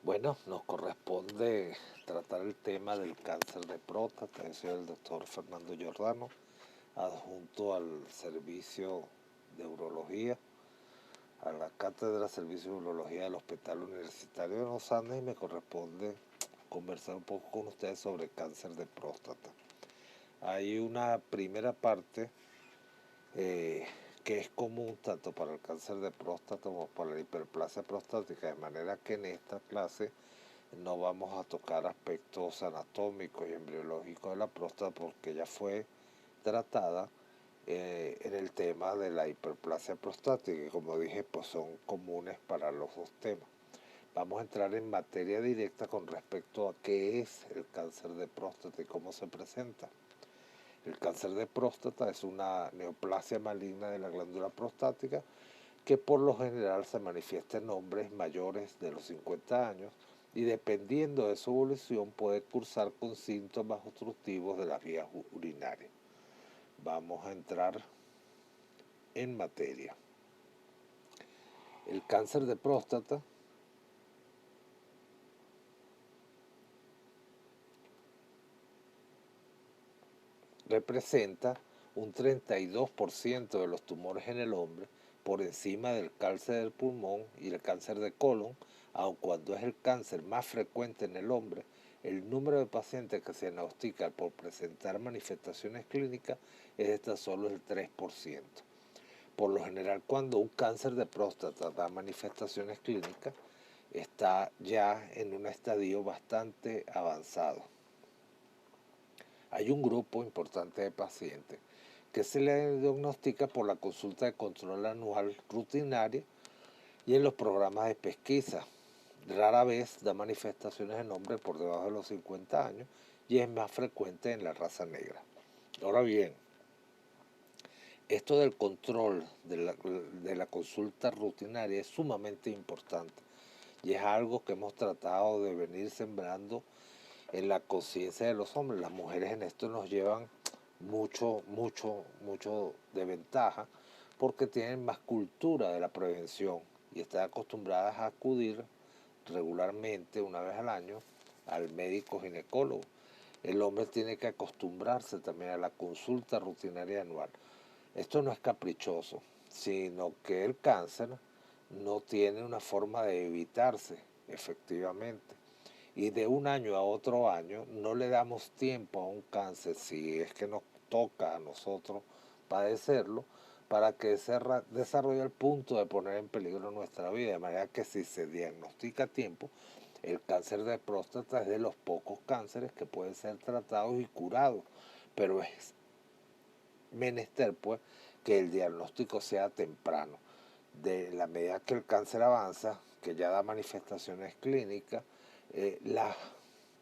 Bueno, nos corresponde tratar el tema del cáncer de próstata. Yo soy el doctor Fernando Giordano, adjunto al servicio de urología, a la cátedra de servicio de urología del Hospital Universitario de Los Andes, y me corresponde conversar un poco con ustedes sobre cáncer de próstata. Hay una primera parte eh, que es común tanto para el cáncer de próstata como para la hiperplasia prostática, de manera que en esta clase no vamos a tocar aspectos anatómicos y embriológicos de la próstata porque ya fue tratada en el tema de la hiperplasia prostática, y como dije, pues son comunes para los dos temas. Vamos a entrar en materia directa con respecto a qué es el cáncer de próstata y cómo se presenta. El cáncer de próstata es una neoplasia maligna de la glándula prostática que por lo general se manifiesta en hombres mayores de los 50 años y dependiendo de su evolución puede cursar con síntomas obstructivos de las vías urinarias. Vamos a entrar en materia. El cáncer de próstata representa un 32% de los tumores en el hombre, por encima del cáncer del pulmón y el cáncer de colon, aun cuando es el cáncer más frecuente en el hombre. El número de pacientes que se diagnostican por presentar manifestaciones clínicas es de tan solo el 3%. Por lo general, cuando un cáncer de próstata da manifestaciones clínicas, está ya en un estadio bastante avanzado. Hay un grupo importante de pacientes que se le diagnostica por la consulta de control anual rutinaria y en los programas de pesquisa. Rara vez da manifestaciones en hombres por debajo de los 50 años y es más frecuente en la raza negra. Ahora bien, esto del control de la consulta rutinaria es sumamente importante y es algo que hemos tratado de venir sembrando en la conciencia de los hombres. Las mujeres en esto nos llevan mucho de ventaja porque tienen más cultura de la prevención y están acostumbradas a acudir regularmente una vez al año al médico ginecólogo. El hombre tiene que acostumbrarse también a la consulta rutinaria anual. Esto no es caprichoso, sino que el cáncer no tiene una forma de evitarse efectivamente. Y de un año a otro año no le damos tiempo a un cáncer, si es que nos toca a nosotros padecerlo, para que se desarrolle el punto de poner en peligro nuestra vida. De manera que si se diagnostica a tiempo, el cáncer de próstata es de los pocos cánceres que pueden ser tratados y curados, pero es menester pues que el diagnóstico sea temprano. De la medida que el cáncer avanza, que ya da manifestaciones clínicas, las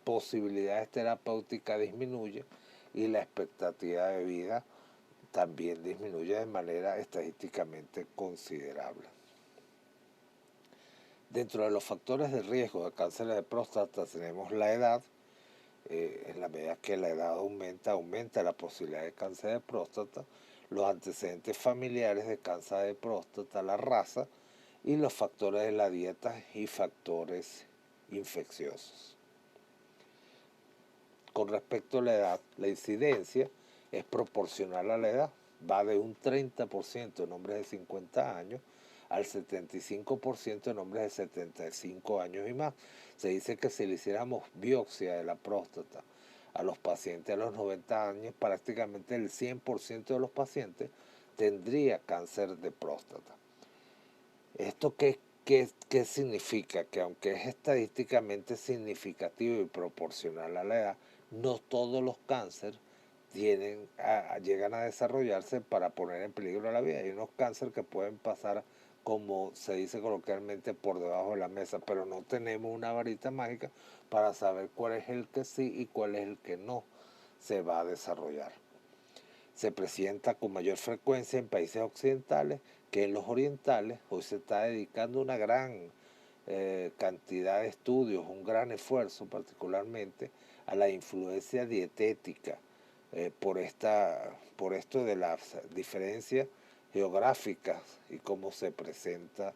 posibilidades terapéuticas disminuyen y la expectativa de vida también disminuye de manera estadísticamente considerable. Dentro de los factores de riesgo de cáncer de próstata tenemos la edad. En la medida que la edad aumenta la posibilidad de cáncer de próstata, los antecedentes familiares de cáncer de próstata, la raza y los factores de la dieta y factores infecciosos. Con respecto a la edad, la incidencia es proporcional a la edad. Va de un 30% en hombres de 50 años al 75% en hombres de 75 años y más. Se dice que si le hiciéramos biopsia de la próstata a los pacientes a los 90 años, prácticamente el 100% de los pacientes tendría cáncer de próstata. ¿Esto qué significa? Que aunque es estadísticamente significativo y proporcional a la edad, no todos los cánceres llegan a desarrollarse para poner en peligro la vida. Hay unos cánceres que pueden pasar, como se dice coloquialmente, por debajo de la mesa, pero no tenemos una varita mágica para saber cuál es el que sí y cuál es el que no se va a desarrollar. Se presenta con mayor frecuencia en países occidentales que en los orientales. Hoy se está dedicando una gran cantidad de estudios, un gran esfuerzo particularmente a la influencia dietética por esto de las diferencias geográficas y cómo se presenta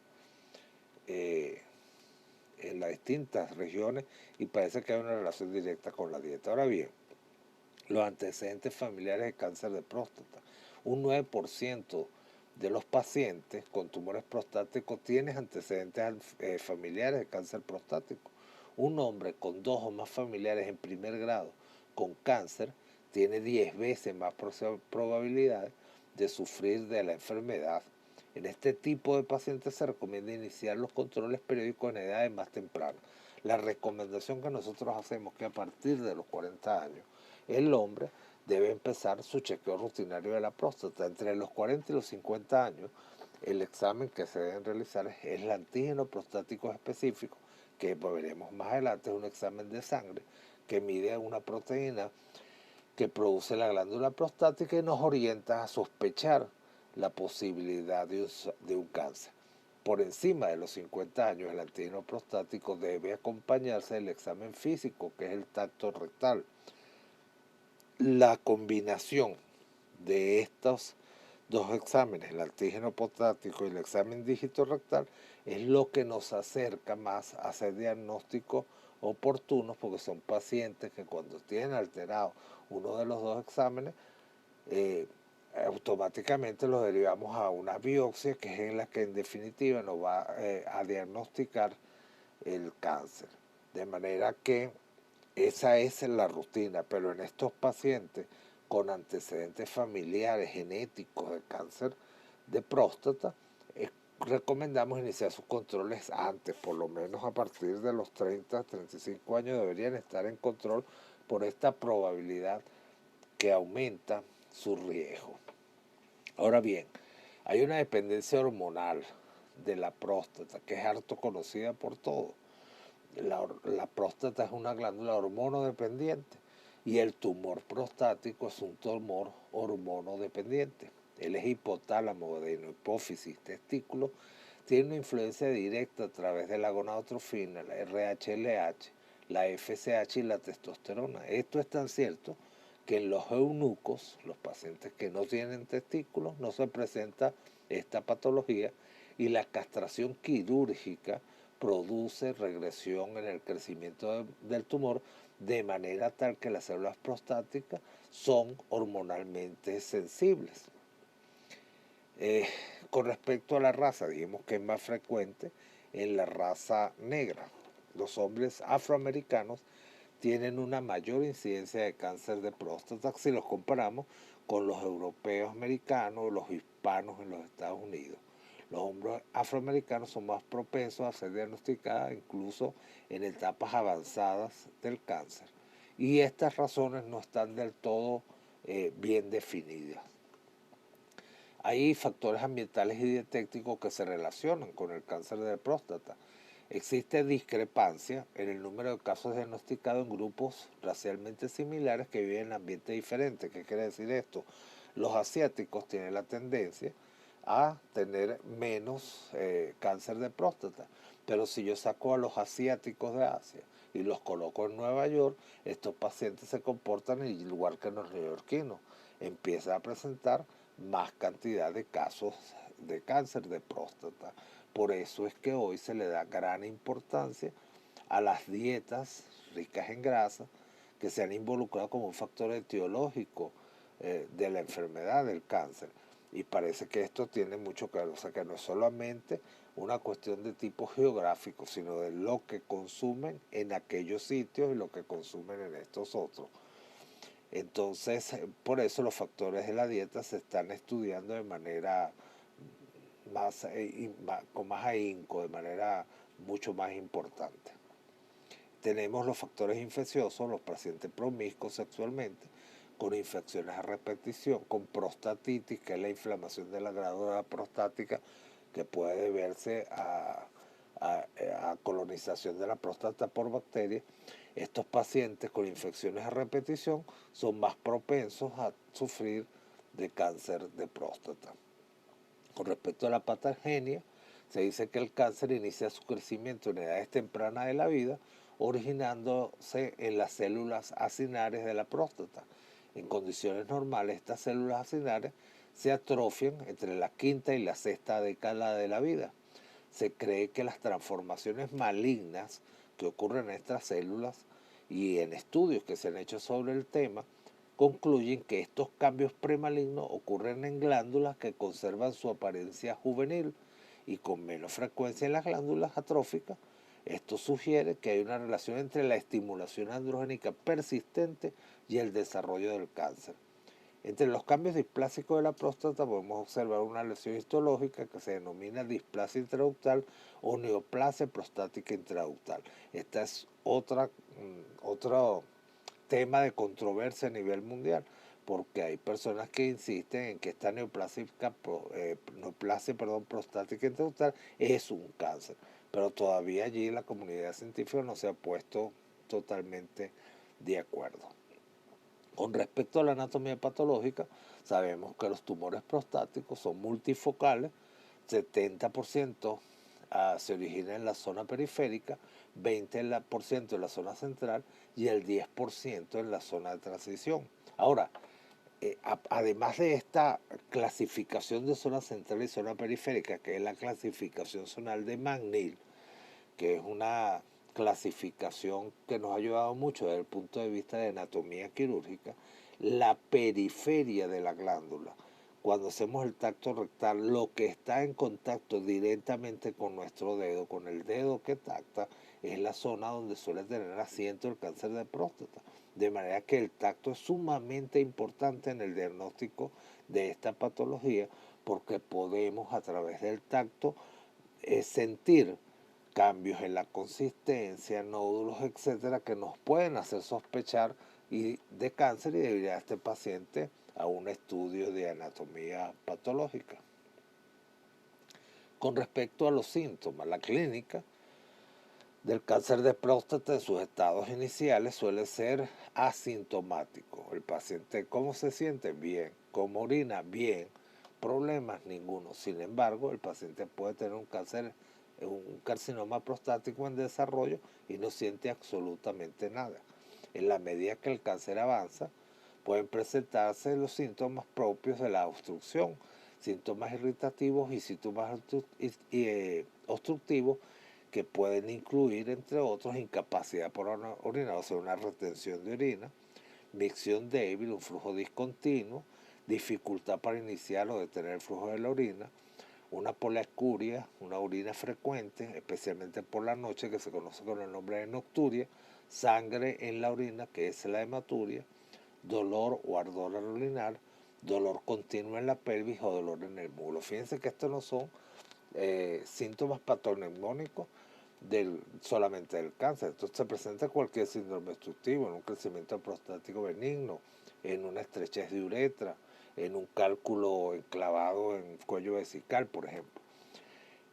en las distintas regiones y parece que hay una relación directa con la dieta. Ahora bien, los antecedentes familiares de cáncer de próstata. Un 9% de los pacientes con tumores prostáticos tienen antecedentes familiares de cáncer prostático. Un hombre con 2 o más familiares en primer grado con cáncer tiene 10 veces más probabilidades de sufrir de la enfermedad. En este tipo de pacientes se recomienda iniciar los controles periódicos en edades más tempranas. La recomendación que nosotros hacemos es que a partir de los 40 años el hombre debe empezar su chequeo rutinario de la próstata. Entre los 40 y los 50 años, el examen que se deben realizar es el antígeno prostático específico, que veremos más adelante, es un examen de sangre que mide una proteína que produce la glándula prostática y nos orienta a sospechar la posibilidad de un cáncer. Por encima de los 50 años, el antígeno prostático debe acompañarse del examen físico, que es el tacto rectal. La combinación de estos dos exámenes, el antígeno prostático y el examen dígito rectal, es lo que nos acerca más a hacer diagnósticos oportunos, porque son pacientes que cuando tienen alterado uno de los dos exámenes, automáticamente los derivamos a una biopsia, que es en la que en definitiva nos va a diagnosticar el cáncer. De manera que esa es la rutina, pero en estos pacientes con antecedentes familiares genéticos de cáncer de próstata, recomendamos iniciar sus controles antes, por lo menos a partir de los 30-35 años deberían estar en control por esta probabilidad que aumenta su riesgo. Ahora bien, hay una dependencia hormonal de la próstata que es harto conocida por todos. La próstata es una glándula hormonodependiente y el tumor prostático es un tumor hormonodependiente. El eje hipotálamo, adenohipófisis, testículo, tiene una influencia directa a través de la gonadotrofina, la RHLH, la FSH y la testosterona. Esto es tan cierto que en los eunucos, los pacientes que no tienen testículos, no se presenta esta patología y la castración quirúrgica produce regresión en el crecimiento del tumor de manera tal que las células prostáticas son hormonalmente sensibles. Con respecto a la raza, dijimos que es más frecuente en la raza negra. Los hombres afroamericanos tienen una mayor incidencia de cáncer de próstata si los comparamos con los europeos americanos o los hispanos en los Estados Unidos. Los hombres afroamericanos son más propensos a ser diagnosticados incluso en etapas avanzadas del cáncer. Y estas razones no están del todo bien definidas. Hay factores ambientales y dietéticos que se relacionan con el cáncer de próstata. Existe discrepancia en el número de casos diagnosticados en grupos racialmente similares que viven en ambientes diferentes. ¿Qué quiere decir esto? Los asiáticos tienen la tendencia a tener menos cáncer de próstata. Pero si yo saco a los asiáticos de Asia y los coloco en Nueva York, estos pacientes se comportan igual que los neoyorquinos. Empiezan a presentar más cantidad de casos de cáncer de próstata. Por eso es que hoy se le da gran importancia a las dietas ricas en grasa que se han involucrado como un factor etiológico de la enfermedad del cáncer. Y parece que esto tiene mucho que ver, o sea que no es solamente una cuestión de tipo geográfico, sino de lo que consumen en aquellos sitios y lo que consumen en estos otros. Entonces, por eso los factores de la dieta se están estudiando de manera con más ahínco, de manera mucho más importante. Tenemos los factores infecciosos, los pacientes promiscuos sexualmente, con infecciones a repetición, con prostatitis, que es la inflamación de la glándula prostática, que puede deberse a colonización de la próstata por bacterias. Estos pacientes con infecciones a repetición son más propensos a sufrir de cáncer de próstata. Con respecto a la patogenia, se dice que el cáncer inicia su crecimiento en edades tempranas de la vida, originándose en las células acinares de la próstata. En condiciones normales, estas células acinares se atrofian entre la quinta y la sexta década de la vida. se cree que las transformaciones malignas que ocurren en estas células y en estudios que se han hecho sobre el tema, concluyen que estos cambios premalignos ocurren en glándulas que conservan su apariencia juvenil y con menos frecuencia en las glándulas atróficas. Esto sugiere que hay una relación entre la estimulación androgénica persistente y el desarrollo del cáncer. Entre los cambios displásicos de la próstata podemos observar una lesión histológica que se denomina displasia intraductal o neoplasia prostática intraductal. Esta es otro tema de controversia a nivel mundial, porque hay personas que insisten en que esta neoplasia prostática intraductal es un cáncer, pero todavía allí la comunidad científica no se ha puesto totalmente de acuerdo. Con respecto a la anatomía patológica, sabemos que los tumores prostáticos son multifocales, 70% se origina en la zona periférica, 20% en la zona central y el 10% en la zona de transición. Ahora, además de esta clasificación de zona central y zona periférica, que es la clasificación zonal de McNeil, que es una clasificación que nos ha ayudado mucho desde el punto de vista de anatomía quirúrgica, la periferia de la glándula. Cuando hacemos el tacto rectal, lo que está en contacto directamente con nuestro dedo, con el dedo que tacta, es la zona donde suele tener asiento el cáncer de próstata. De manera que el tacto es sumamente importante en el diagnóstico de esta patología, porque podemos a través del tacto sentir cambios en la consistencia, nódulos, etcétera, que nos pueden hacer sospechar de cáncer y debería a este paciente a un estudio de anatomía patológica. Con respecto a los síntomas, la clínica del cáncer de próstata en sus estados iniciales suele ser asintomático. El paciente, ¿cómo se siente? Bien. ¿Cómo orina? Bien. Problemas ninguno. Sin embargo, el paciente puede tener un carcinoma prostático en desarrollo y no siente absolutamente nada. En la medida que el cáncer avanza, pueden presentarse los síntomas propios de la obstrucción, síntomas irritativos y síntomas obstructivos que pueden incluir, entre otros, incapacidad por orinar, o sea, una retención de orina, micción débil, un flujo discontinuo, dificultad para iniciar o detener el flujo de la orina, una poliascuria, una orina frecuente, especialmente por la noche, que se conoce con el nombre de nocturia, sangre en la orina, que es la hematuria, dolor o ardor al orinar, dolor continuo en la pelvis o dolor en el muslo. Fíjense que estos no son síntomas patognomónicos solamente del cáncer. Entonces se presenta cualquier síndrome obstructivo, en un crecimiento prostático benigno, en una estrechez de uretra, en un cálculo enclavado en cuello vesical, por ejemplo.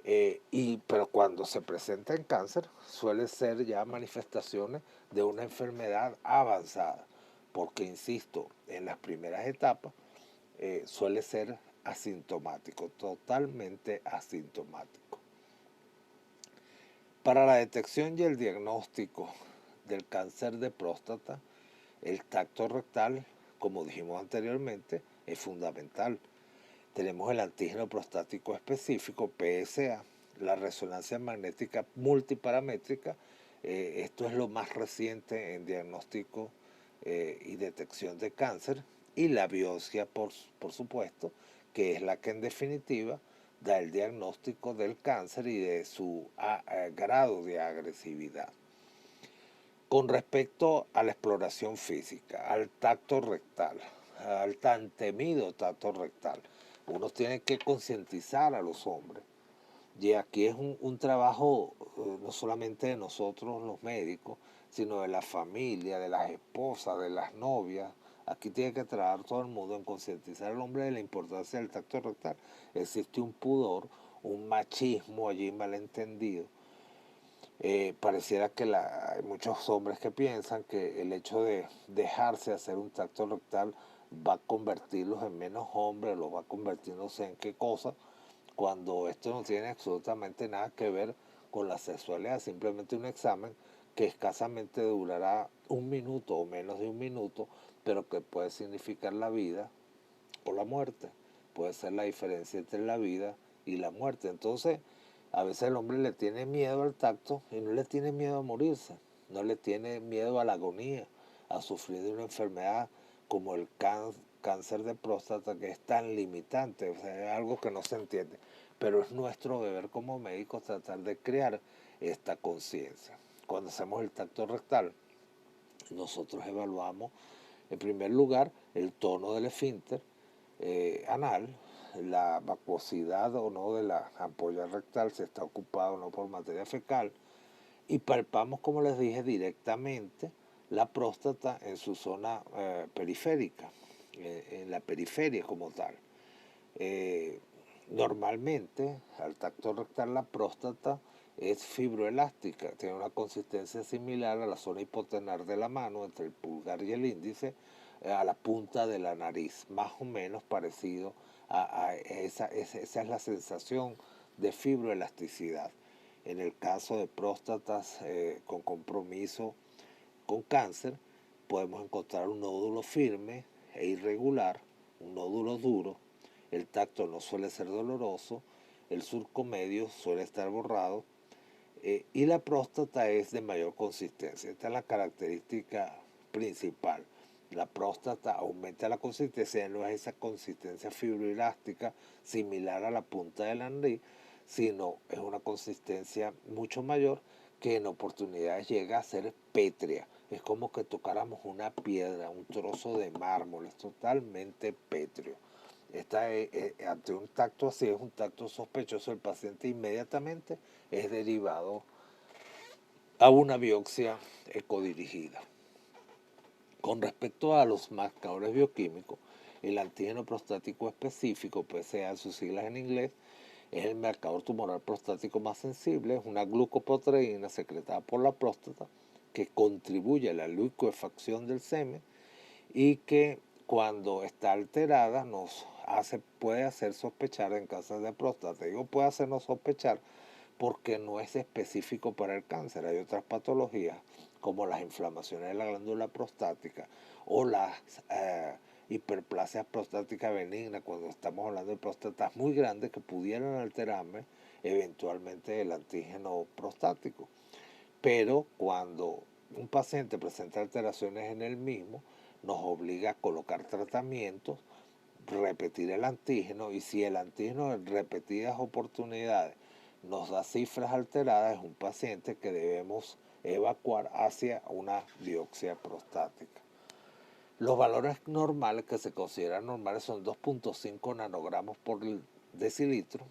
Pero cuando se presenta en cáncer, suele ser ya manifestaciones de una enfermedad avanzada, porque, insisto, en las primeras etapas suele ser asintomático, totalmente asintomático. Para la detección y el diagnóstico del cáncer de próstata, el tacto rectal, como dijimos anteriormente, es fundamental. Tenemos el antígeno prostático específico, PSA, la resonancia magnética multiparamétrica, esto es lo más reciente en diagnóstico y detección de cáncer, y la biopsia, por supuesto, que es la que en definitiva da el diagnóstico del cáncer y de su grado de agresividad. Con respecto a la exploración física, al tacto rectal, al tan temido tacto rectal, uno tiene que concientizar a los hombres. Y aquí es un trabajo no solamente de nosotros los médicos, sino de la familia, de las esposas, de las novias. Aquí tiene que trabajar todo el mundo en concientizar al hombre de la importancia del tacto rectal. Existe un pudor, un machismo allí malentendido. Pareciera que hay muchos hombres que piensan que el hecho de dejarse hacer un tacto rectal va a convertirlos en menos hombres, los va a convertirse en qué cosa, cuando esto no tiene absolutamente nada que ver con la sexualidad, simplemente un examen que escasamente durará un minuto o menos de un minuto, pero que puede significar la vida o la muerte, puede ser la diferencia entre la vida y la muerte. Entonces, A veces el hombre le tiene miedo al tacto y no le tiene miedo a morirse, no le tiene miedo a la agonía, a sufrir de una enfermedad como el cáncer de próstata, que es tan limitante, o sea, es algo que no se entiende. Pero es nuestro deber como médicos tratar de crear esta conciencia. Cuando hacemos el tacto rectal, nosotros evaluamos en primer lugar el tono del esfínter anal, la vacuosidad o no de la ampolla rectal, si está ocupado o no por materia fecal, y palpamos, como les dije, directamente la próstata en su zona periférica, en la periferia como tal. Eh, Normalmente, al tacto rectal, la próstata es fibroelástica, tiene una consistencia similar a la zona hipotenar de la mano, entre el pulgar y el índice, a la punta de la nariz, más o menos parecido a esa es la sensación de fibroelasticidad. En el caso de próstatas con compromiso con cáncer, podemos encontrar un nódulo firme e irregular, un nódulo duro. El tacto no suele ser doloroso, el surco medio suele estar borrado y la próstata es de mayor consistencia. Esta es la característica principal. La próstata aumenta la consistencia, no es esa consistencia fibroelástica similar a la punta de la nariz, sino es una consistencia mucho mayor que en oportunidades llega a ser pétrea. Es como que tocáramos una piedra, un trozo de mármol, es totalmente pétreo. Ante un tacto así, es un tacto sospechoso, el paciente inmediatamente es derivado a una biopsia ecodirigida. Con respecto a los marcadores bioquímicos, el antígeno prostático específico, PSA, sus siglas en inglés, es el marcador tumoral prostático más sensible, es una glucoproteína secretada por la próstata que contribuye a la liquefacción del semen y que cuando está alterada puede hacer sospechar en cáncer de próstata. Digo, puede hacernos sospechar porque no es específico para el cáncer. Hay otras patologías como las inflamaciones de la glándula prostática o las hiperplasias prostáticas benignas, cuando estamos hablando de próstatas muy grandes que pudieran alterarme eventualmente el antígeno prostático. Pero cuando un paciente presenta alteraciones en el mismo, nos obliga a colocar tratamientos, repetir el antígeno, y si el antígeno en repetidas oportunidades nos da cifras alteradas, es un paciente que debemos evacuar hacia una biopsia prostática. Los valores normales que se consideran normales son 2.5 nanogramos por decilitro,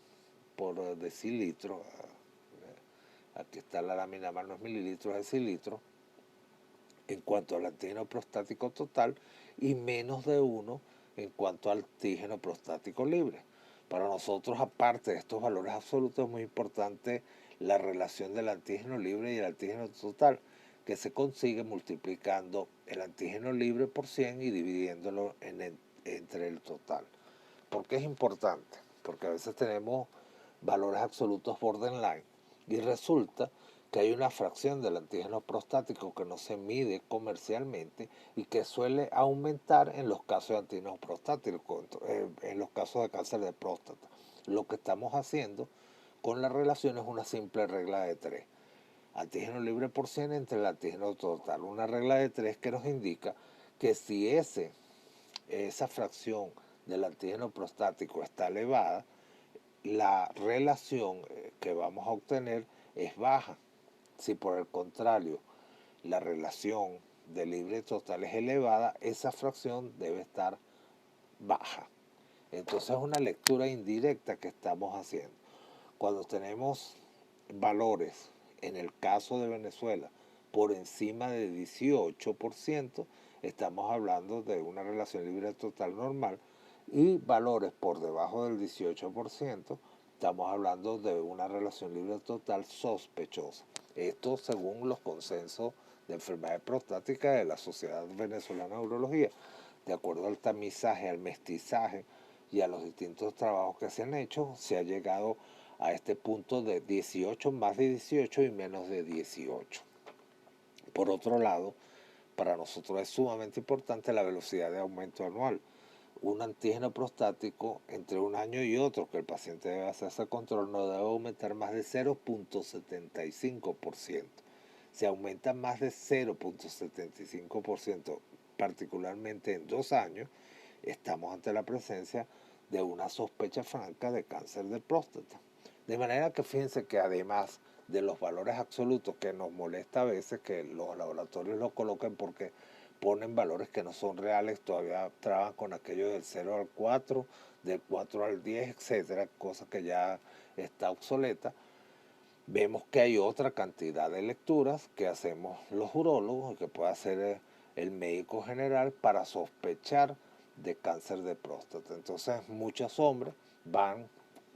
aquí está la lámina más, no es mililitros, es decilitro, en cuanto al antígeno prostático total, y menos de 1 en cuanto al antígeno prostático libre. Para nosotros, aparte de estos valores absolutos, es muy importante la relación del antígeno libre y el antígeno total, que se consigue multiplicando el antígeno libre por 100 y dividiéndolo entre el total. ¿Por qué es importante? Porque a veces tenemos valores absolutos borderline y resulta que hay una fracción del antígeno prostático que no se mide comercialmente y que suele aumentar en los casos de antígeno prostático, en los casos de cáncer de próstata. Lo que estamos haciendo con la relación es una simple regla de 3. Antígeno libre por 100 entre el antígeno total. Una regla de 3 que nos indica que si esa fracción del antígeno prostático está elevada, la relación que vamos a obtener es baja. Si por el contrario la relación de libre total es elevada, esa fracción debe estar baja. Entonces es una lectura indirecta que estamos haciendo. Cuando tenemos valores, en el caso de Venezuela, por encima de 18%, estamos hablando de una relación libre total normal, y valores por debajo del 18%, estamos hablando de una relación libre total sospechosa. Esto según los consensos de enfermedades prostáticas de la Sociedad Venezolana de Urología, de acuerdo al tamizaje, al mestizaje y a los distintos trabajos que se han hecho, se ha llegado a este punto de 18, más de 18 y menos de 18. Por otro lado, para nosotros es sumamente importante la velocidad de aumento anual. un antígeno prostático entre un año y otro que el paciente debe hacerse control no debe aumentar más de 0,75%. Si aumenta más de 0,75%, particularmente en 2 años, estamos ante la presencia de una sospecha franca de cáncer de próstata. De manera que fíjense que además de los valores absolutos que nos molesta a veces que los laboratorios lo coloquen porque ponen valores que no son reales, todavía trabajan con aquello del 0 al 4, del 4 al 10, etcétera, cosa que ya está obsoleta. Vemos que hay otra cantidad de lecturas que hacemos los urólogos y que puede hacer el médico general para sospechar de cáncer de próstata. Entonces muchos hombres van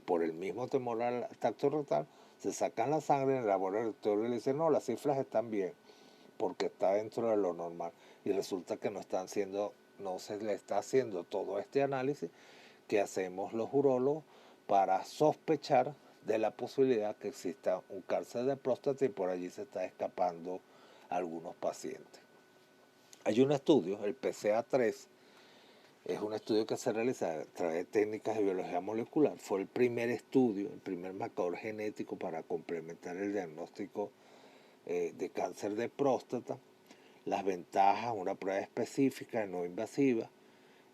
por el mismo temor al tacto rectal, se sacan la sangre en el laboratorio y le dicen, no, las cifras están bien, porque está dentro de lo normal. Y resulta que no se le está haciendo todo este análisis que hacemos los urólogos para sospechar de la posibilidad que exista un cáncer de próstata y por allí se está escapando a algunos pacientes. Hay un estudio, el PCA3, es un estudio que se realiza a través de técnicas de biología molecular. Fue el primer estudio, el primer marcador genético para complementar el diagnóstico de cáncer de próstata. Las ventajas, una prueba específica, no invasiva.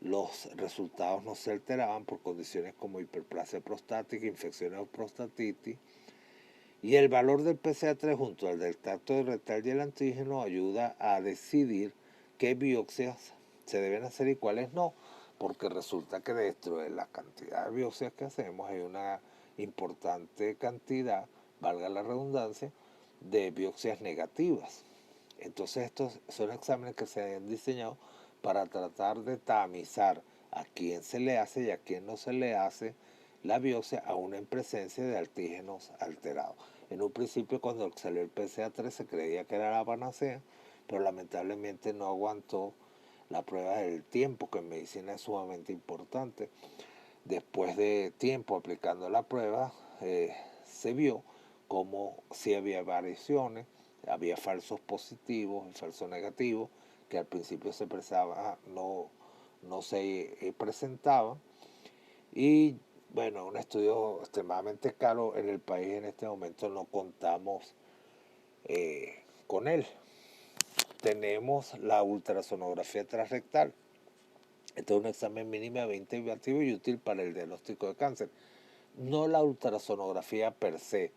Los resultados no se alteraban por condiciones como hiperplasia prostática, infecciones o prostatitis. Y el valor del PCA3 junto al del tacto rectal y el antígeno ayuda a decidir qué biopsias se deben hacer y cuáles no, porque resulta que dentro de la cantidad de biopsias que hacemos hay una importante cantidad, valga la redundancia, de biopsias negativas. Entonces estos son exámenes que se han diseñado para tratar de tamizar a quién se le hace y a quién no se le hace la biopsia aún en presencia de antígenos alterados. En un principio cuando salió el PCA3 se creía que era la panacea, pero lamentablemente no aguantó la prueba del tiempo, que en medicina es sumamente importante. Después de tiempo aplicando la prueba, se vio como si había variaciones, había falsos positivos y falsos negativos, que al principio se presentaban, no se presentaban. Y bueno, un estudio extremadamente caro en el país en este momento no contamos con él. Tenemos la ultrasonografía transrectal. Este es un examen mínimamente invasivo y útil para el diagnóstico de cáncer. No la ultrasonografía per se,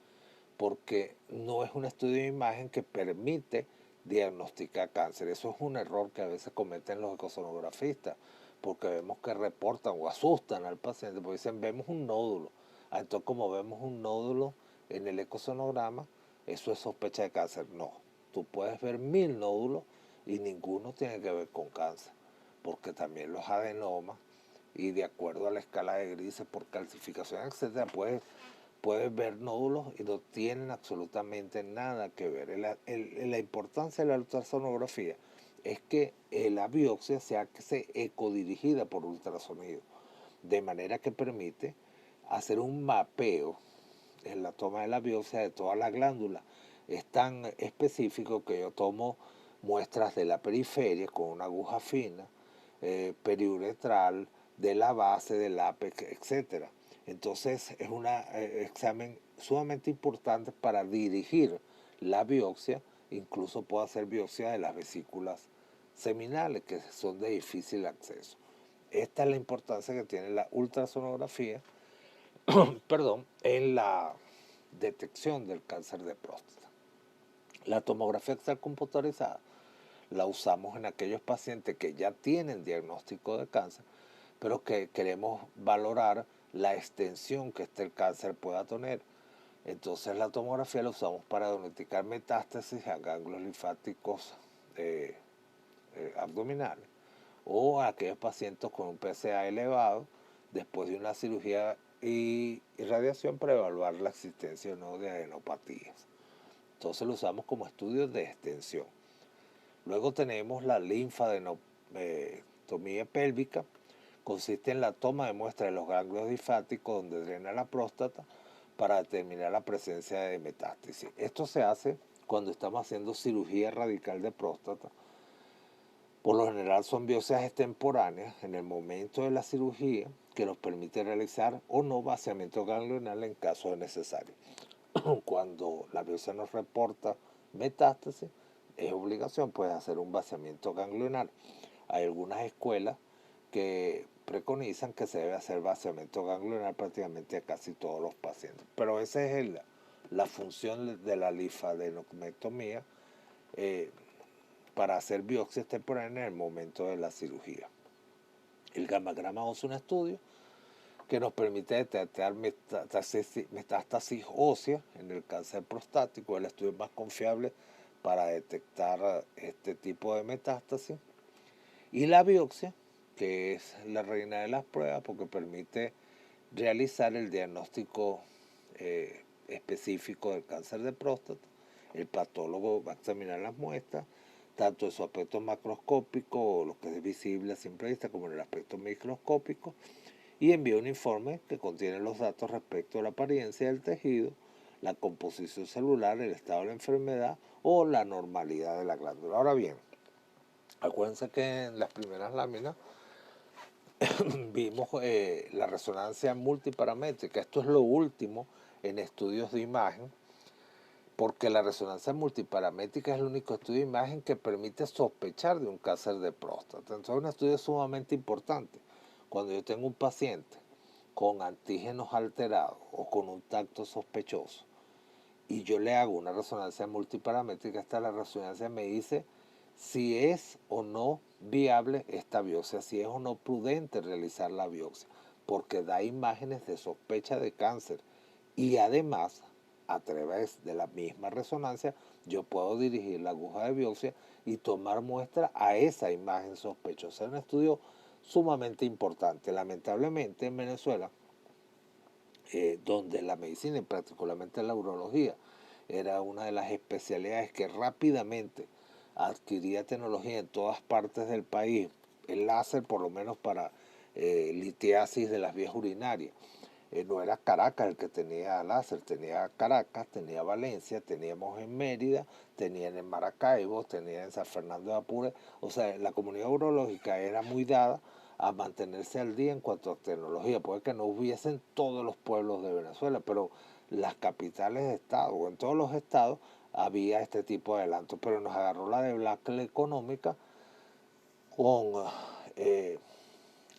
porque no es un estudio de imagen que permite diagnosticar cáncer. Eso es un error que a veces cometen los ecosonografistas, porque vemos que reportan o asustan al paciente, porque dicen, vemos un nódulo. Entonces, como vemos un nódulo en el ecosonograma, eso es sospecha de cáncer. No, tú puedes ver 1000 nódulos y ninguno tiene que ver con cáncer, porque también los adenomas, y de acuerdo a la escala de grises por calcificación, etcétera, puedes ver nódulos y no tienen absolutamente nada que ver. La importancia de la ultrasonografía es que la biopsia se hace ecodirigida por ultrasonido, de manera que permite hacer un mapeo en la toma de la biopsia de todas las glándulas. Es tan específico que yo tomo muestras de la periferia con una aguja fina, periuretral, de la base, del ápex, etc. Entonces es un examen sumamente importante para dirigir la biopsia. Incluso puedo hacer biopsia de las vesículas seminales, que son de difícil acceso. Esta es la importancia que tiene la ultrasonografía perdón, en la detección del cáncer de próstata. La tomografía axial computarizada la usamos en aquellos pacientes que ya tienen diagnóstico de cáncer, pero que queremos valorar la extensión que el cáncer pueda tener. Entonces la tomografía la usamos para diagnosticar metástasis a ganglios linfáticos abdominales o a aquellos pacientes con un PSA elevado después de una cirugía y radiación para evaluar la existencia o no de adenopatías. Entonces lo usamos como estudio de extensión. Luego tenemos la linfadenectomía pélvica. Consiste en la toma de muestra de los ganglios linfáticos donde drena la próstata para determinar la presencia de metástasis. Esto se hace cuando estamos haciendo cirugía radical de próstata Por lo general son biopsias extemporáneas en el momento de la cirugía que nos permite realizar o no vaciamiento ganglionar en caso de necesario. Cuando la biopsia nos reporta metástasis, es obligación pues hacer un vaciamiento ganglionar. Hay algunas escuelas que preconizan que se debe hacer vaciamiento ganglionar prácticamente a casi todos los pacientes. Pero esa es la función de la linfadenectomía para hacer biopsias temporáneas en el momento de la cirugía. El gammagrama es un estudio que nos permite detectar metástasis ósea en el cáncer prostático, el estudio más confiable para detectar este tipo de metástasis. Y la biopsia, que es la reina de las pruebas porque permite realizar el diagnóstico específico del cáncer de próstata. El patólogo va a examinar las muestras, tanto en su aspecto macroscópico, lo que es visible a simple vista, como en el aspecto microscópico, y envía un informe que contiene los datos respecto a la apariencia del tejido, la composición celular, el estado de la enfermedad o la normalidad de la glándula. Ahora bien, acuérdense que en las primeras láminas vimos la resonancia multiparamétrica. Esto es lo último en estudios de imagen, porque la resonancia multiparamétrica es el único estudio de imagen que permite sospechar de un cáncer de próstata. Entonces es un estudio sumamente importante. Cuando yo tengo un paciente con antígenos alterados o con un tacto sospechoso y yo le hago una resonancia multiparamétrica, esta la resonancia me dice si es o no viable esta biopsia, si es o no prudente realizar la biopsia, porque da imágenes de sospecha de cáncer y además a través de la misma resonancia yo puedo dirigir la aguja de biopsia y tomar muestra a esa imagen sospechosa. Es un estudio sumamente importante. Lamentablemente en Venezuela, donde la medicina y particularmente la urología era una de las especialidades que rápidamente adquiría tecnología en todas partes del país, el láser por lo menos para litiasis de las vías urinarias. No era Caracas el que tenía láser, tenía Caracas, tenía Valencia, teníamos en Mérida, tenían en Maracaibo, tenían en San Fernando de Apure. O sea, la comunidad urológica era muy dada a mantenerse al día en cuanto a tecnología. Puede que no hubiesen todos los pueblos de Venezuela, pero las capitales de estado o en todos los estados había este tipo de adelantos. Pero nos agarró la debacle económica con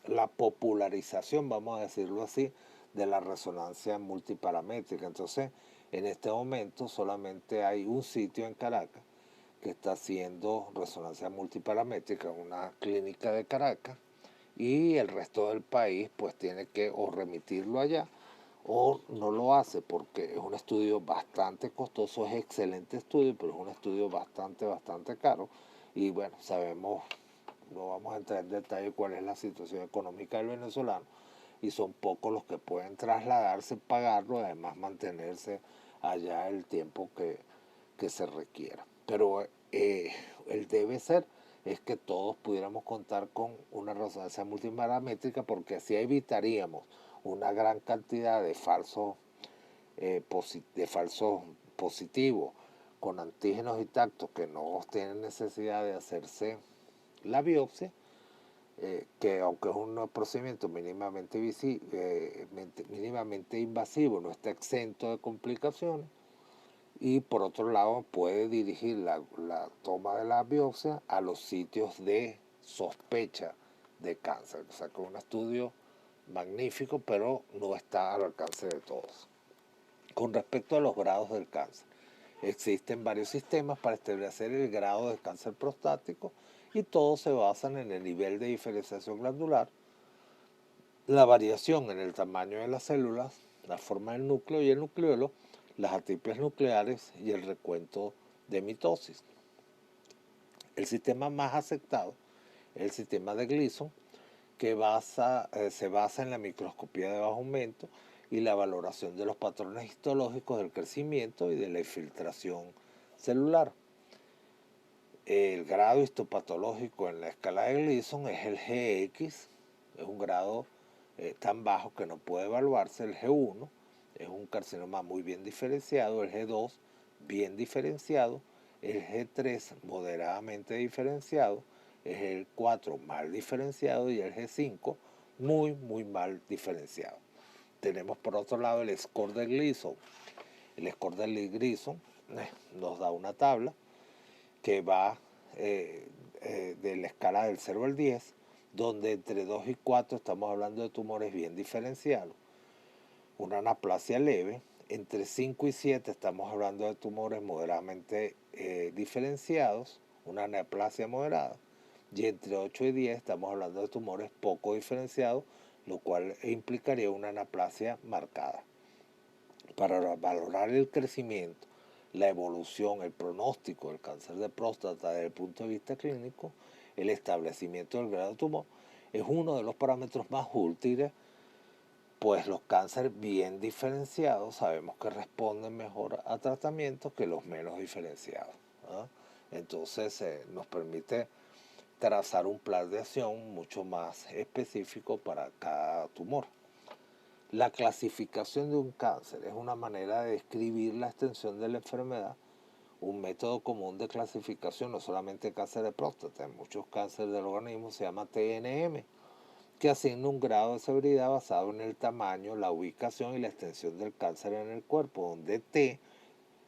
la popularización, vamos a decirlo así, de la resonancia multiparamétrica. Entonces, en este momento solamente hay un sitio en Caracas que está haciendo resonancia multiparamétrica, una clínica de Caracas, y el resto del país pues tiene que o remitirlo allá o no lo hace porque es un estudio bastante costoso, es excelente estudio, pero es un estudio bastante caro. Y bueno, sabemos, no vamos a entrar en detalle cuál es la situación económica del venezolano, y son pocos los que pueden trasladarse, pagarlo y además mantenerse allá el tiempo que se requiera. Pero el debe ser es que todos pudiéramos contar con una resonancia multiparamétrica, porque así evitaríamos una gran cantidad de falsos positivos con antígenos y tactos que no tienen necesidad de hacerse la biopsia, que aunque es un procedimiento mínimamente invasivo, no está exento de complicaciones. Y por otro lado puede dirigir la toma de la biopsia a los sitios de sospecha de cáncer. O sea que es un estudio magnífico, pero no está al alcance de todos. Con respecto a los grados del cáncer, existen varios sistemas para establecer el grado de cáncer prostático y todos se basan en el nivel de diferenciación glandular, la variación en el tamaño de las células, la forma del núcleo y el nucleolo, las atripias nucleares y el recuento de mitosis. El sistema más aceptado es el sistema de Gleason, que se basa en la microscopía de bajo aumento y la valoración de los patrones histológicos del crecimiento y de la infiltración celular. El grado histopatológico en la escala de Gleason es el GX, es un grado tan bajo que no puede evaluarse. El G1 es un carcinoma muy bien diferenciado, el G2 bien diferenciado, el G3 moderadamente diferenciado, es el 4 mal diferenciado y el G5 muy mal diferenciado. Tenemos por otro lado el score de Gleason. El score de Gleason nos da una tabla que va de la escala del 0 al 10, donde entre 2 y 4 estamos hablando de tumores bien diferenciados. Una anaplasia leve. Entre 5 y 7 estamos hablando de tumores moderadamente diferenciados, una anaplasia moderada. Y entre 8 y 10 estamos hablando de tumores poco diferenciados, lo cual implicaría una anaplasia marcada. Para valorar el crecimiento, la evolución, el pronóstico del cáncer de próstata desde el punto de vista clínico, el establecimiento del grado de tumor es uno de los parámetros más útiles, pues los cánceres bien diferenciados sabemos que responden mejor a tratamientos que los menos diferenciados, ¿no? Entonces nos permite trazar un plan de acción mucho más específico para cada tumor. La clasificación de un cáncer es una manera de describir la extensión de la enfermedad. Un método común de clasificación, no solamente cáncer de próstata, en muchos cánceres del organismo se llama TNM, que asigna un grado de severidad basado en el tamaño, la ubicación y la extensión del cáncer en el cuerpo, donde T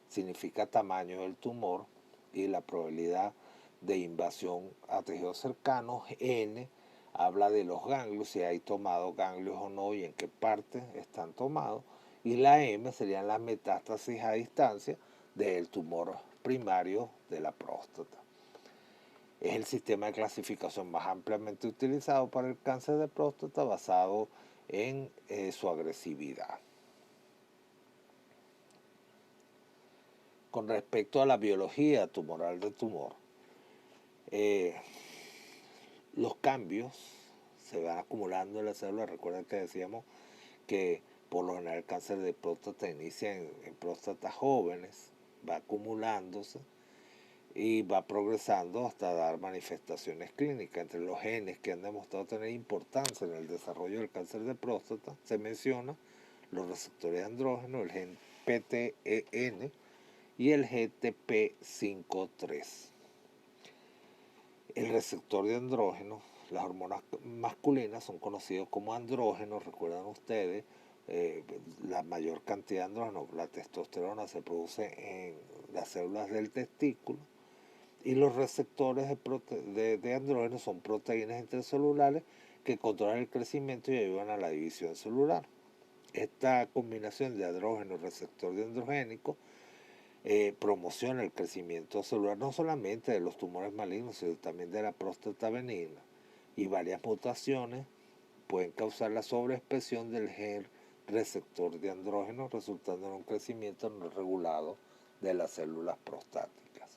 significa tamaño del tumor y la probabilidad de invasión a tejidos cercanos. N habla de los ganglios, si hay tomados ganglios o no y en qué parte están tomados. Y la M serían las metástasis a distancia del tumor primario de la próstata. Es el sistema de clasificación más ampliamente utilizado para el cáncer de próstata, basado en su agresividad. Con respecto a la biología tumoral del tumor, los cambios se van acumulando en la célula. Recuerden que decíamos que por lo general el cáncer de próstata inicia en próstatas jóvenes, va acumulándose y va progresando hasta dar manifestaciones clínicas. Entre los genes que han demostrado tener importancia en el desarrollo del cáncer de próstata se menciona los receptores de andrógeno, el gen PTEN y el GTP53. El receptor de andrógeno, las hormonas masculinas son conocidos como andrógenos. Recuerdan ustedes, la mayor cantidad de andrógeno, la testosterona, se produce en las células del testículo, y los receptores de andrógeno son proteínas intracelulares que controlan el crecimiento y ayudan a la división celular. Esta combinación de andrógeno y receptor de androgénico promociona el crecimiento celular no solamente de los tumores malignos, sino también de la próstata benigna, y varias mutaciones pueden causar la sobreexpresión del gen receptor de andrógeno, resultando en un crecimiento no regulado de las células prostáticas.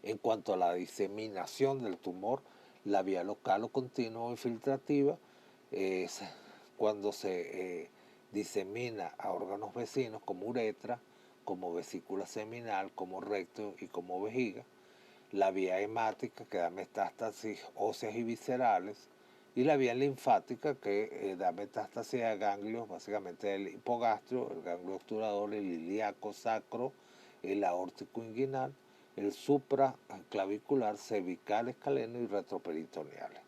En cuanto a la diseminación del tumor, la vía local o continua o infiltrativa es cuando se disemina a órganos vecinos como uretra, como vesícula seminal, como recto y como vejiga. La vía hemática, que da metástasis óseas y viscerales, y la vía linfática, que da metástasis a ganglios, básicamente del hipogastrio, el ganglio obturador, el ilíaco sacro, el aórtico inguinal, el supraclavicular, cervical, escaleno y retroperitoneales.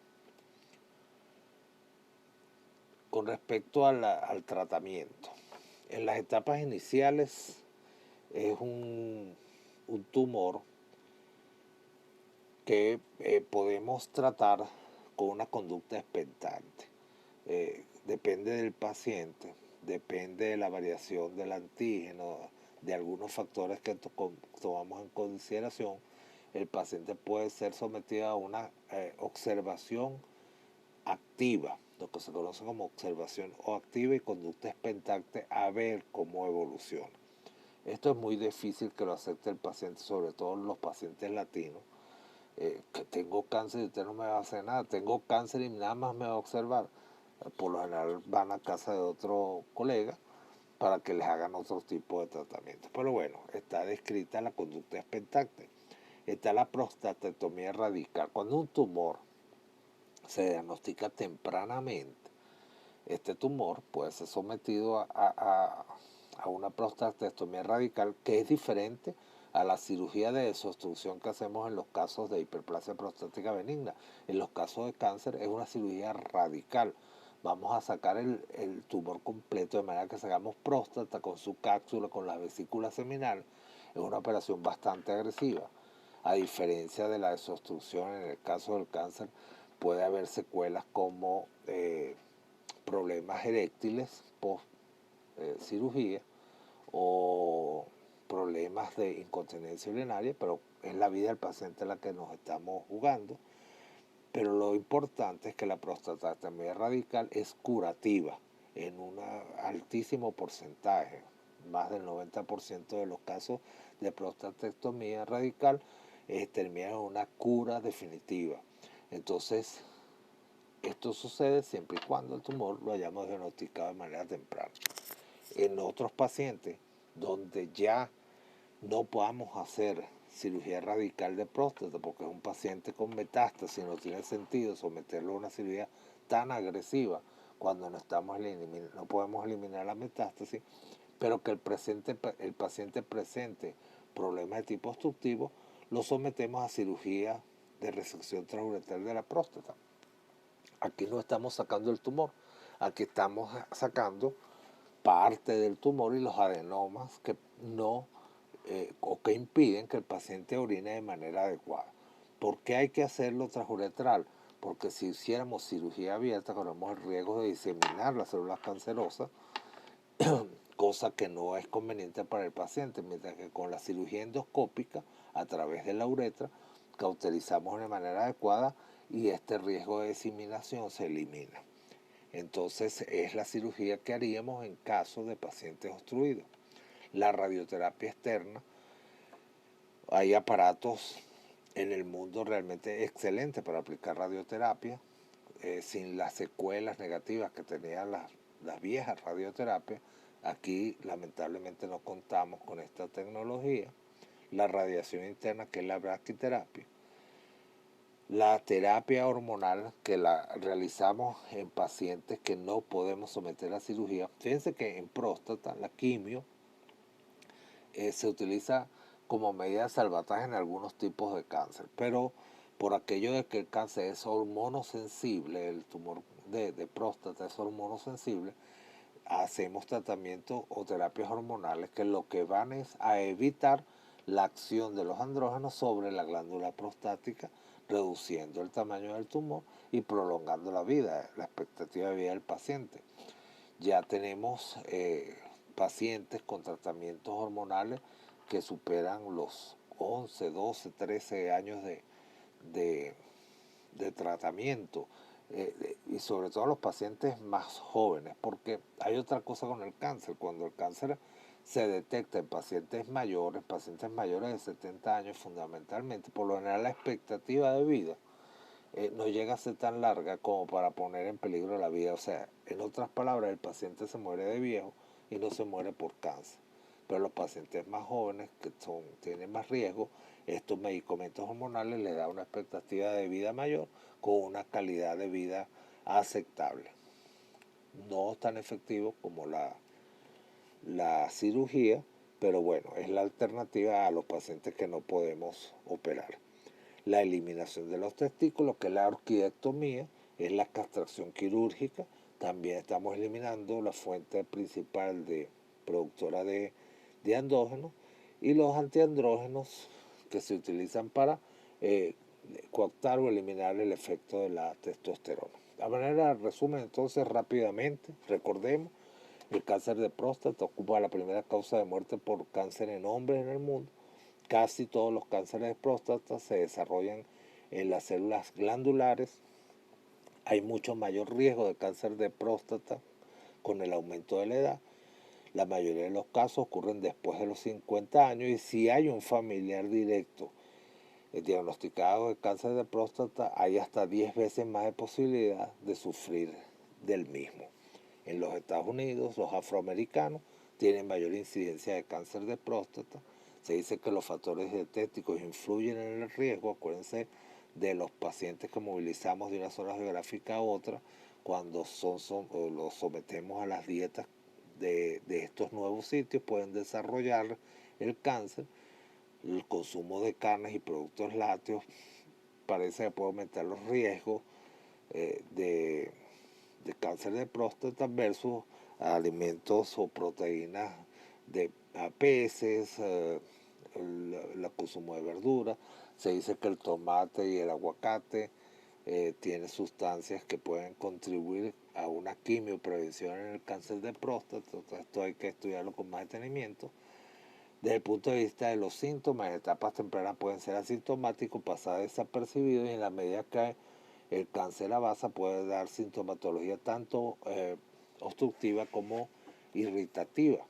Con respecto al tratamiento, en las etapas iniciales es un tumor que podemos tratar con una conducta expectante. Depende del paciente, depende de la variación del antígeno, de algunos factores que tomamos en consideración. El paciente puede ser sometido a una observación activa, lo que se conoce como observación o activa, y conducta expectante, a ver cómo evoluciona. Esto es muy difícil que lo acepte el paciente, sobre todo los pacientes latinos. Que tengo cáncer y usted no me va a hacer nada, tengo cáncer y nada más me va a observar. Por lo general van a casa de otro colega para que les hagan otro tipo de tratamiento. Pero bueno, está descrita la conducta expectante. Está la prostatectomía radical. Cuando un tumor se diagnostica tempranamente, este tumor puede ser sometido a una prostatectomía radical, que es diferente a la cirugía de desobstrucción que hacemos en los casos de hiperplasia prostática benigna. En los casos de cáncer es una cirugía radical. Vamos a sacar el tumor completo de manera que sacamos próstata con su cápsula, con la vesícula seminal. Es una operación bastante agresiva. A diferencia de la desobstrucción, en el caso del cáncer puede haber secuelas como problemas eréctiles post cirugía o problemas de incontinencia urinaria, pero es la vida del paciente la que nos estamos jugando. Pero lo importante es que la prostatectomía radical es curativa en un altísimo porcentaje. Más del 90% de los casos de prostatectomía radical terminan en una cura definitiva. Entonces, esto sucede siempre y cuando el tumor lo hayamos diagnosticado de manera temprana. En otros pacientes donde ya no podamos hacer cirugía radical de próstata porque es un paciente con metástasis, no tiene sentido someterlo a una cirugía tan agresiva cuando no podemos eliminar la metástasis, pero que el paciente presente problemas de tipo obstructivo, lo sometemos a cirugía de resección transuretral de la próstata. Aquí no estamos sacando el tumor, aquí estamos sacando parte del tumor y los adenomas que no o que impiden que el paciente orine de manera adecuada. ¿Por qué hay que hacerlo transuretral? Porque si hiciéramos cirugía abierta corremos el riesgo de diseminar las células cancerosas, cosa que no es conveniente para el paciente, mientras que con la cirugía endoscópica a través de la uretra cauterizamos de manera adecuada y este riesgo de diseminación se elimina. Entonces es la cirugía que haríamos en caso de pacientes obstruidos. La radioterapia externa, hay aparatos en el mundo realmente excelentes para aplicar radioterapia, sin las secuelas negativas que tenían las viejas radioterapias. Aquí lamentablemente no contamos con esta tecnología. La radiación interna, que es la braquiterapia. La terapia hormonal, que la realizamos en pacientes que no podemos someter a cirugía. Fíjense que en próstata la quimio se utiliza como medida de salvataje en algunos tipos de cáncer, pero por aquello de que el cáncer es hormonosensible, el tumor de próstata es hormonosensible, hacemos tratamiento o terapias hormonales que lo que van es a evitar la acción de los andrógenos sobre la glándula prostática, reduciendo el tamaño del tumor y prolongando la vida, la expectativa de vida del paciente. Ya tenemos pacientes con tratamientos hormonales que superan los 11, 12, 13 años de tratamiento, y sobre todo los pacientes más jóvenes, porque hay otra cosa con el cáncer. Cuando el cáncer se detecta en pacientes mayores de 70 años fundamentalmente, por lo general la expectativa de vida no llega a ser tan larga como para poner en peligro la vida. O sea, en otras palabras, el paciente se muere de viejo y no se muere por cáncer. Pero los pacientes más jóvenes que tienen más riesgo, estos medicamentos hormonales les dan una expectativa de vida mayor con una calidad de vida aceptable. No tan efectivo como la cirugía, pero bueno, es la alternativa a los pacientes que no podemos operar. La eliminación de los testículos, que es la orquidectomía, es la castración quirúrgica. También estamos eliminando la fuente principal de productora de andrógenos y los antiandrógenos que se utilizan para cooptar o eliminar el efecto de la testosterona. A manera de resumen, entonces, rápidamente, recordemos, el cáncer de próstata ocupa la primera causa de muerte por cáncer en hombres en el mundo. Casi todos los cánceres de próstata se desarrollan en las células glandulares. Hay mucho mayor riesgo de cáncer de próstata con el aumento de la edad. La mayoría de los casos ocurren después de los 50 años y si hay un familiar directo diagnosticado de cáncer de próstata, hay hasta 10 veces más de posibilidad de sufrir del mismo. En los Estados Unidos, los afroamericanos tienen mayor incidencia de cáncer de próstata. Se dice que los factores dietéticos influyen en el riesgo. Acuérdense de los pacientes que movilizamos de una zona geográfica a otra cuando los sometemos a las dietas de estos nuevos sitios, pueden desarrollar el cáncer. el consumo de carnes y productos lácteos parece que puede aumentar los riesgos de cáncer de próstata versus alimentos o proteínas de peces, el consumo de verduras. Se dice que el tomate y el aguacate tienen sustancias que pueden contribuir a una quimioprevención en el cáncer de próstata. Entonces, esto hay que estudiarlo con más detenimiento. Desde el punto de vista de los síntomas, en etapas tempranas pueden ser asintomáticos, pasar desapercibidos, y en la medida que el cáncer avanza puede dar sintomatología tanto obstructiva como irritativa.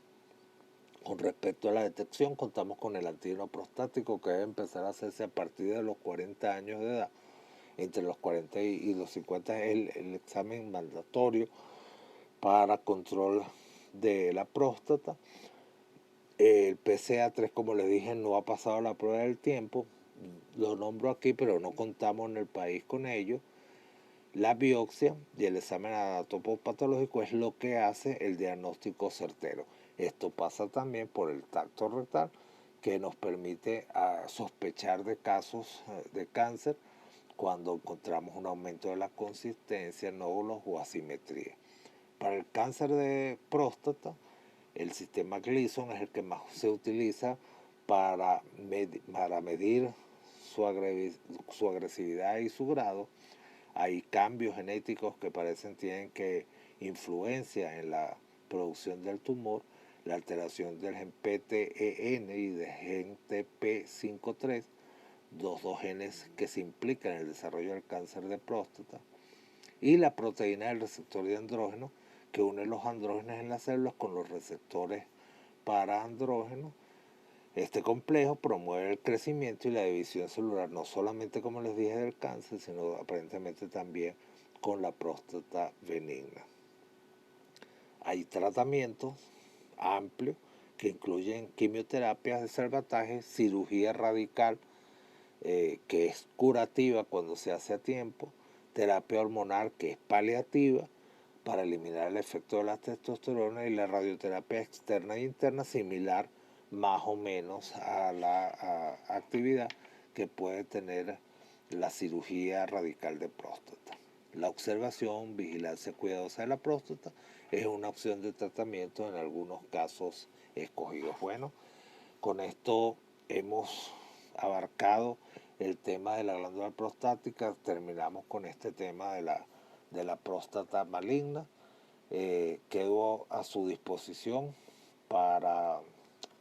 Con respecto a la detección, contamos con el antígeno prostático, que debe empezar a hacerse a partir de los 40 años de edad. Entre los 40 y los 50 es el examen mandatorio para control de la próstata. El PCA3, como les dije, no ha pasado la prueba del tiempo. Lo nombro aquí, pero no contamos en el país con ello. La biopsia y el examen anatomopatológico es lo que hace el diagnóstico certero. Esto pasa también por el tacto rectal, que nos permite sospechar de casos de cáncer cuando encontramos un aumento de la consistencia, nódulos o asimetría. Para el cáncer de próstata, el sistema Gleason es el que más se utiliza para medir su agresividad y su grado. Hay cambios genéticos que parecen tienen que influencia en la producción del tumor, la alteración del gen PTEN y del gen TP53, los dos genes que se implican en el desarrollo del cáncer de próstata, y la proteína del receptor de andrógeno, que une los andrógenos en las células con los receptores para andrógenos. Este complejo promueve el crecimiento y la división celular, no solamente, como les dije, del cáncer, sino aparentemente también con la próstata benigna. Hay tratamientos amplios que incluyen quimioterapias de salvataje, cirugía radical, que es curativa cuando se hace a tiempo, terapia hormonal, que es paliativa para eliminar el efecto de la testosterona, y la radioterapia externa e interna, similar más o menos a la actividad que puede tener la cirugía radical de próstata. La observación, vigilancia cuidadosa de la próstata es una opción de tratamiento en algunos casos escogidos. Bueno, con esto hemos abarcado el tema de la glándula prostática. Terminamos con este tema de la próstata maligna. Quedo a su disposición para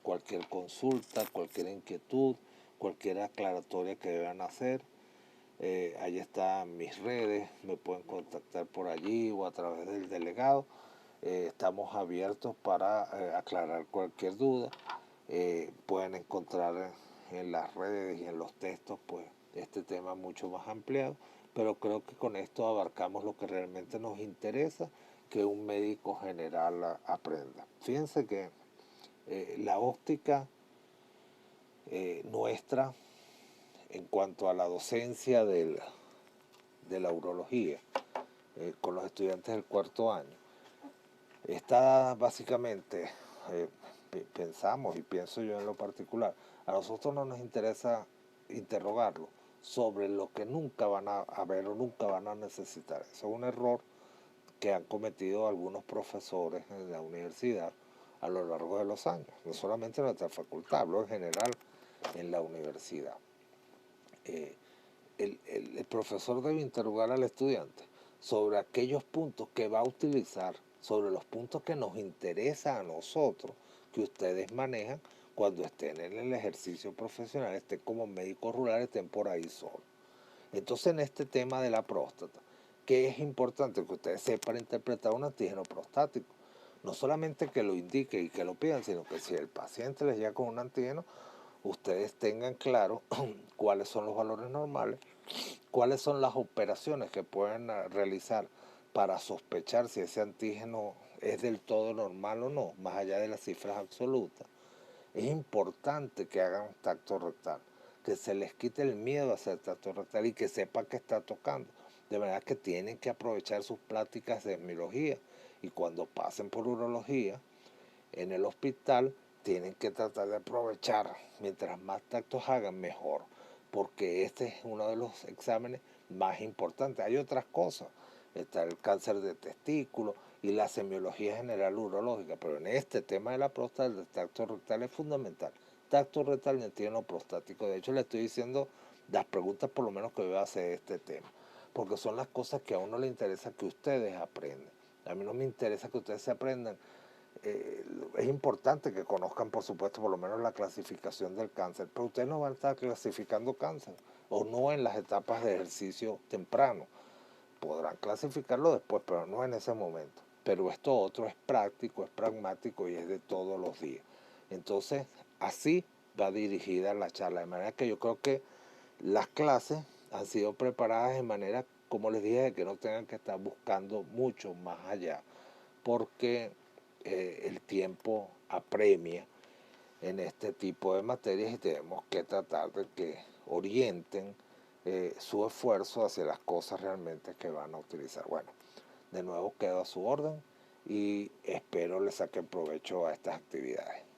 cualquier consulta, cualquier inquietud, cualquier aclaratoria que deban hacer. Ahí están mis redes, me pueden contactar por allí o a través del delegado. Estamos abiertos para aclarar cualquier duda. Pueden encontrar en las redes y en los textos pues este tema mucho más ampliado, pero creo que con esto abarcamos lo que realmente nos interesa que un médico general aprenda. Fíjense que la óptica nuestra en cuanto a la docencia de la urología con los estudiantes del cuarto año está básicamente, pensamos y pienso yo en lo particular, a nosotros no nos interesa interrogarlo sobre lo que nunca van a ver o nunca van a necesitar. Eso es un error que han cometido algunos profesores en la universidad a lo largo de los años, no solamente en nuestra facultad, hablo en general en la universidad. El profesor debe interrogar al estudiante sobre aquellos puntos que va a utilizar, sobre los puntos que nos interesa a nosotros, que ustedes manejan cuando estén en el ejercicio profesional, estén como médicos rurales, estén por ahí solos. Entonces, en este tema de la próstata, que es importante que ustedes sepan interpretar un antígeno prostático. No solamente que lo indique y que lo pidan, sino que si el paciente les llega con un antígeno, ustedes tengan claro cuáles son los valores normales, cuáles son las operaciones que pueden realizar para sospechar si ese antígeno es del todo normal o no, más allá de las cifras absolutas. Es importante que hagan tacto rectal, que se les quite el miedo a hacer tacto rectal y que sepan que está tocando. De verdad que tienen que aprovechar sus pláticas de esmiología, y cuando pasen por urología en el hospital tienen que tratar de aprovechar, mientras más tactos hagan, mejor, porque este es uno de los exámenes más importantes. Hay otras cosas, está el cáncer de testículo y la semiología general urológica, pero en este tema de la próstata, el tacto rectal es fundamental. Tacto rectal y antígeno prostático. De hecho, le estoy diciendo las preguntas por lo menos que voy a hacer de este tema, porque son las cosas que a uno le interesa que ustedes aprendan. A mí no me interesa que ustedes se aprendan. Es importante que conozcan, por supuesto, por lo menos la clasificación del cáncer, pero ustedes no van a estar clasificando cáncer, o no en las etapas de ejercicio temprano. Podrán clasificarlo después, pero no en ese momento. Pero esto otro es práctico, es pragmático y es de todos los días. Entonces, así va dirigida la charla, de manera que yo creo que las clases han sido preparadas de manera, como les dije, de que no tengan que estar buscando mucho más allá, porque el tiempo apremia en este tipo de materias y tenemos que tratar de que orienten su esfuerzo hacia las cosas realmente que van a utilizar. Bueno, de nuevo quedo a su orden y espero le saquen provecho a estas actividades.